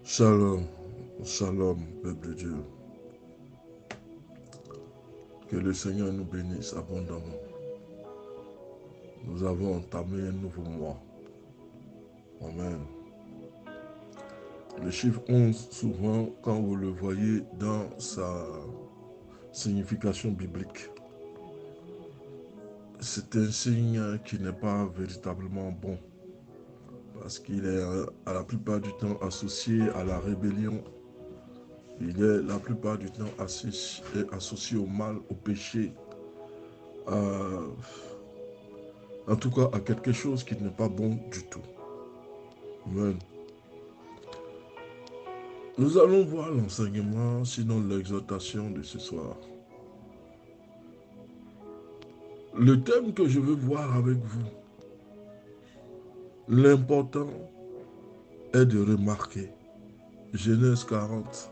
Shalom, shalom, peuple de Dieu. Que le Seigneur nous bénisse abondamment. Nous avons entamé un nouveau mois. Amen. Le chiffre 11, souvent, quand vous le voyez dans sa signification biblique, c'est un signe qui n'est pas véritablement bon. Parce qu'il est à la plupart du temps associé à la rébellion. Il est la plupart du temps associé au mal, au péché, en tout cas à quelque chose qui n'est pas bon du tout. Amen. Nous allons voir l'enseignement, sinon l'exhortation de ce soir. Le thème que je veux voir avec vous, l'important est de remarquer. Genèse 40,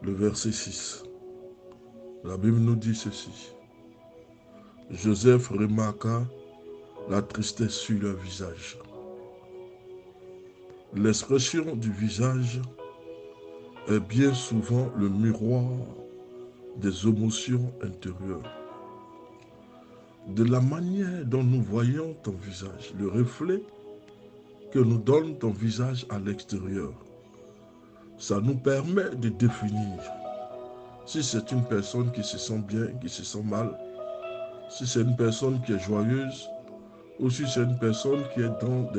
le verset 6. La Bible nous dit ceci. Joseph remarqua la tristesse sur leur visage. L'expression du visage est bien souvent le miroir des émotions intérieures. De la manière dont nous voyons ton visage, le reflet que nous donne ton visage à l'extérieur, ça nous permet de définir si c'est une personne qui se sent bien, qui se sent mal, si c'est une personne qui est joyeuse ou si c'est une personne qui est dans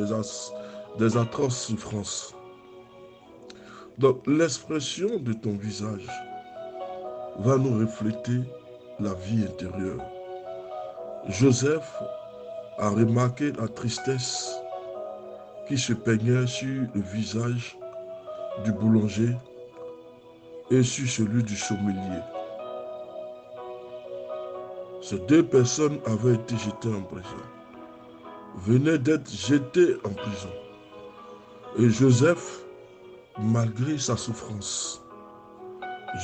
des atroces souffrances. Donc l'expression de ton visage va nous refléter la vie intérieure. Joseph a remarqué la tristesse qui se peignait sur le visage du boulanger et sur celui du sommelier. Ces deux personnes avaient été jetées en prison, venaient d'être jetées en prison. Et Joseph, malgré sa souffrance,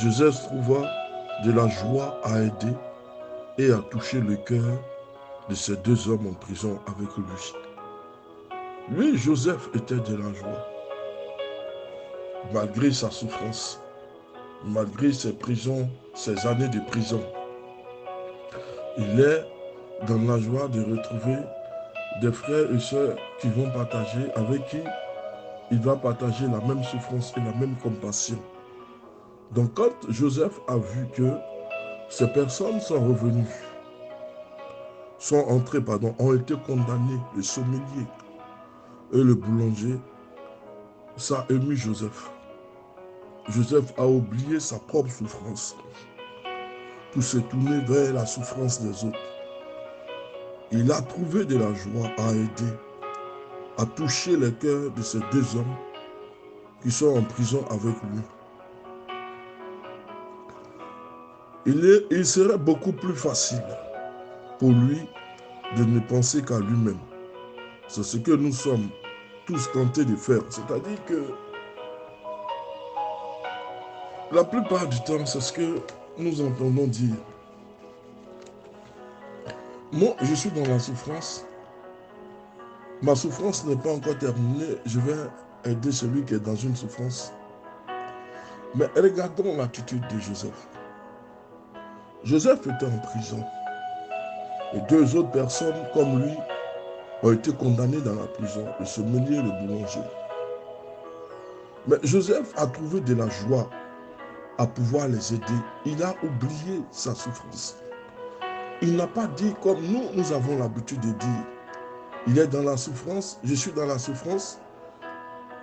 Joseph trouva de la joie à aider et à toucher le cœur de ces deux hommes en prison avec lui. Lui, Joseph, était de la joie, malgré sa souffrance, malgré ses prisons, ses années de prison. Il est dans la joie de retrouver des frères et sœurs qui vont partager, avec qui il va partager la même souffrance et la même compassion. Donc quand Joseph a vu que ces personnes sont revenues, ont été condamnées, le sommelier et le boulanger, ça a ému Joseph. Joseph a oublié sa propre souffrance pour se tourner vers la souffrance des autres. Il a trouvé de la joie à aider, à toucher les cœurs de ces deux hommes qui sont en prison avec lui. Il serait beaucoup plus facile pour lui de ne penser qu'à lui-même. C'est ce que nous sommes tous tentés de faire. C'est-à-dire que la plupart du temps, c'est ce que nous entendons dire. Moi, je suis dans la souffrance. Ma souffrance n'est pas encore terminée. Je vais aider celui qui est dans une souffrance. Mais regardons l'attitude de Joseph. Joseph était en prison. Et deux autres personnes comme lui ont été condamnées dans la prison, le sommelier et le boulanger. Mais Joseph a trouvé de la joie à pouvoir les aider. Il a oublié sa souffrance. Il n'a pas dit comme nous avons l'habitude de dire. Il est dans la souffrance, je suis dans la souffrance,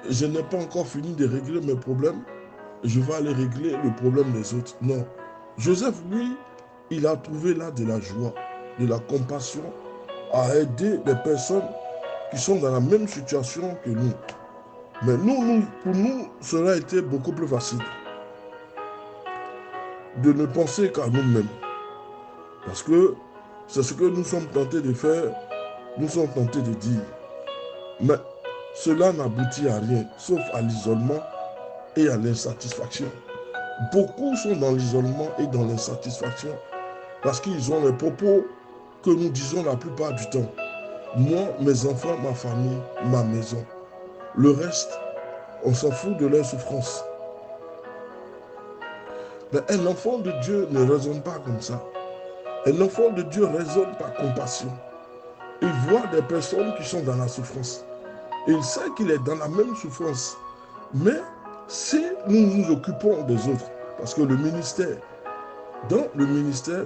je n'ai pas encore fini de régler mes problèmes, je vais aller régler le problème des autres. Non. Joseph, lui, il a trouvé là de la joie, de la compassion, à aider les personnes qui sont dans la même situation que nous. Mais pour nous, cela a été beaucoup plus facile de ne penser qu'à nous-mêmes. Parce que c'est ce que nous sommes tentés de faire, nous sommes tentés de dire. Mais cela n'aboutit à rien, sauf à l'isolement et à l'insatisfaction. Beaucoup sont dans l'isolement et dans l'insatisfaction parce qu'ils ont les propos que nous disons la plupart du temps. Moi, mes enfants, ma famille, ma maison. Le reste, On s'en fout de leur souffrance. Mais un enfant de Dieu ne raisonne pas comme ça. Un enfant de Dieu raisonne par compassion. Il voit des personnes qui sont dans la souffrance. Il sait qu'il est dans la même souffrance. Mais si nous nous occupons des autres, parce que le ministère, dans le ministère,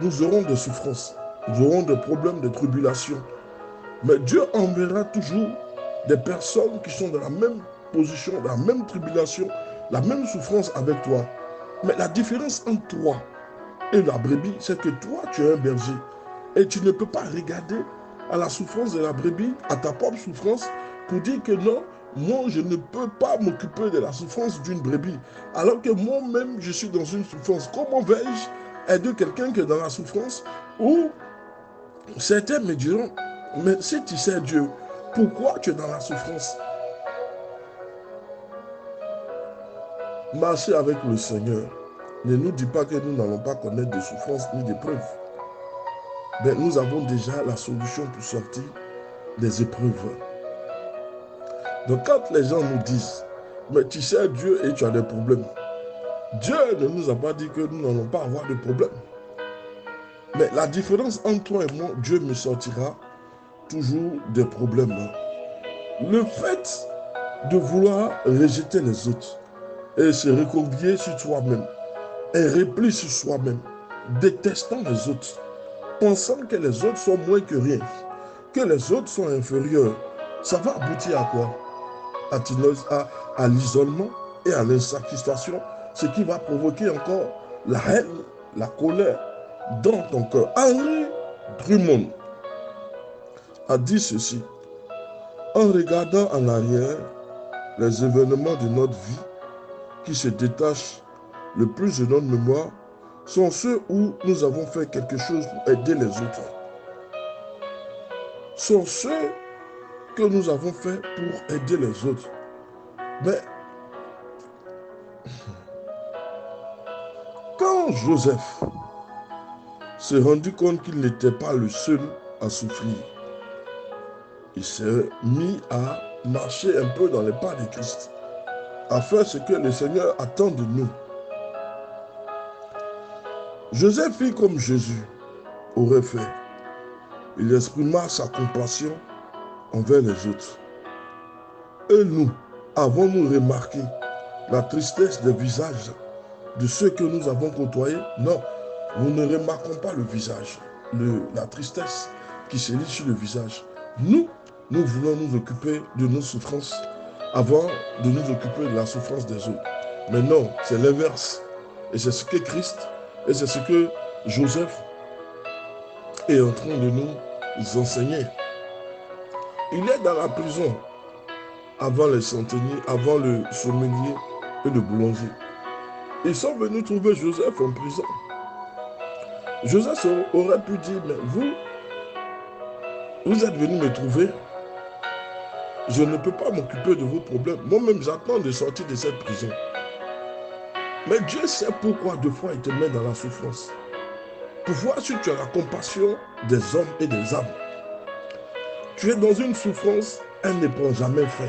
nous aurons des souffrances, nous aurons des problèmes, des tribulations. Mais Dieu enverra toujours des personnes qui sont dans la même position, dans la même tribulation, la même souffrance avec toi. Mais la différence entre toi et la brebis, c'est que toi, tu es un berger. Et tu ne peux pas regarder à la souffrance de la brebis, à ta propre souffrance, pour dire que non, moi, je ne peux pas m'occuper de la souffrance d'une brebis. Alors que moi-même, je suis dans une souffrance. Comment vais-je aider quelqu'un qui est dans la souffrance? Ou certains me diront, mais si tu sais Dieu, pourquoi tu es dans la souffrance? Marcher avec le Seigneur ne nous dit pas que nous n'allons pas connaître de souffrances ni d'épreuves. Mais nous avons déjà la solution pour sortir des épreuves. Donc quand les gens nous disent, mais tu sais Dieu et tu as des problèmes, Dieu ne nous a pas dit que nous n'allons pas avoir de problèmes. Mais la différence entre toi et moi, Dieu me sortira toujours des problèmes. Le fait de vouloir rejeter les autres et se recroqueviller sur soi-même et repli sur soi-même, détestant les autres, pensant que les autres sont moins que rien, que les autres sont inférieurs, ça va aboutir à quoi? À l'isolement et à l'insatisfaction, ce qui va provoquer encore la haine, la colère dans ton cœur. Henry Drummond a dit ceci: en regardant en arrière, les événements de notre vie qui se détachent le plus de notre mémoire sont ceux où nous avons fait quelque chose pour aider les autres. Sont ceux que nous avons fait pour aider les autres. Mais quand Joseph s'est rendu compte qu'il n'était pas le seul à souffrir, il s'est mis à marcher un peu dans les pas de Christ, à faire ce que le Seigneur attend de nous. Joseph fit comme Jésus aurait fait. Il exprima sa compassion envers les autres. Et nous, avons-nous remarqué la tristesse des visages de ceux que nous avons côtoyés? Non, nous ne remarquons pas le visage, la tristesse qui se lit sur le visage. Nous voulons nous occuper de nos souffrances avant de nous occuper de la souffrance des autres. Mais non, c'est l'inverse. Et c'est ce que Christ, et c'est ce que Joseph est en train de nous enseigner. Il est dans la prison avant les centeniers, avant le sommelier et le boulanger. Ils sont venus trouver Joseph en prison. Joseph aurait pu dire, mais vous êtes venus me trouver. Je ne peux pas m'occuper de vos problèmes. Moi-même, j'attends de sortir de cette prison. Mais Dieu sait pourquoi deux fois il te met dans la souffrance. Pour voir si tu as la compassion des hommes et des âmes. Tu es dans une souffrance, elle ne prend jamais fin.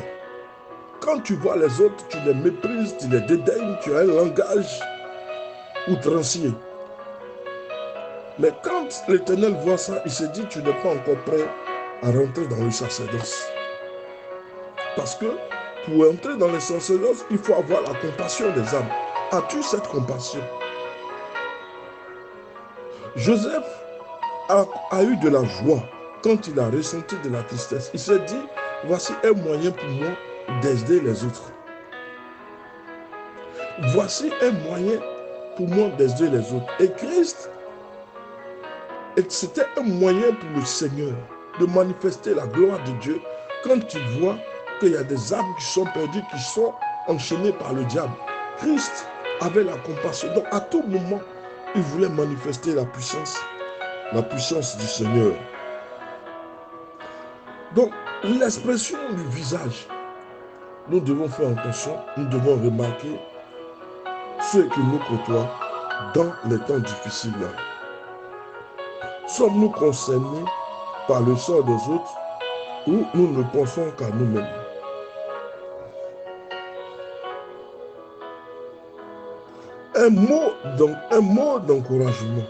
Quand tu vois les autres, tu les méprises, tu les dédaignes, tu as un langage outrancier. Mais quand l'Éternel voit ça, il se dit, tu n'es pas encore prêt à rentrer dans le sacerdoce. Parce que pour entrer dans le sacerdoce, il faut avoir la compassion des âmes. As-tu cette compassion? Joseph a eu de la joie quand il a ressenti de la tristesse. Il s'est dit, voici un moyen pour moi d'aider les autres. Voici un moyen pour moi d'aider les autres. Et Christ, c'était un moyen pour le Seigneur de manifester la gloire de Dieu quand tu vois qu'il y a des âmes qui sont perdues, qui sont enchaînées par le diable. Christ avait la compassion. Donc à tout moment, il voulait manifester la puissance du Seigneur. Donc l'expression du visage, nous devons faire attention, nous devons remarquer ceux qui nous côtoient dans les temps difficiles. Sommes-nous concernés par le sort des autres ou nous ne pensons qu'à nous-mêmes? un mot d'encouragement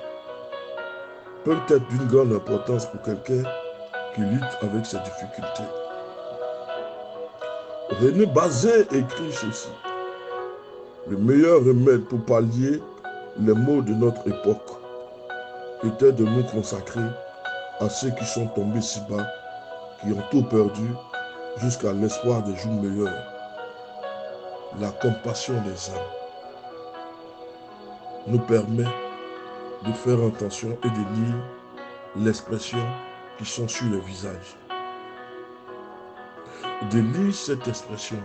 peut être d'une grande importance pour quelqu'un qui lutte avec ses difficultés. René Bazin écrit ceci: le meilleur remède pour pallier les maux de notre époque était de nous consacrer à ceux qui sont tombés si bas, qui ont tout perdu, jusqu'à l'espoir des jours meilleurs. La compassion des âmes nous permet de faire attention et de lire l'expression qui sont sur les visages. De lire cette expression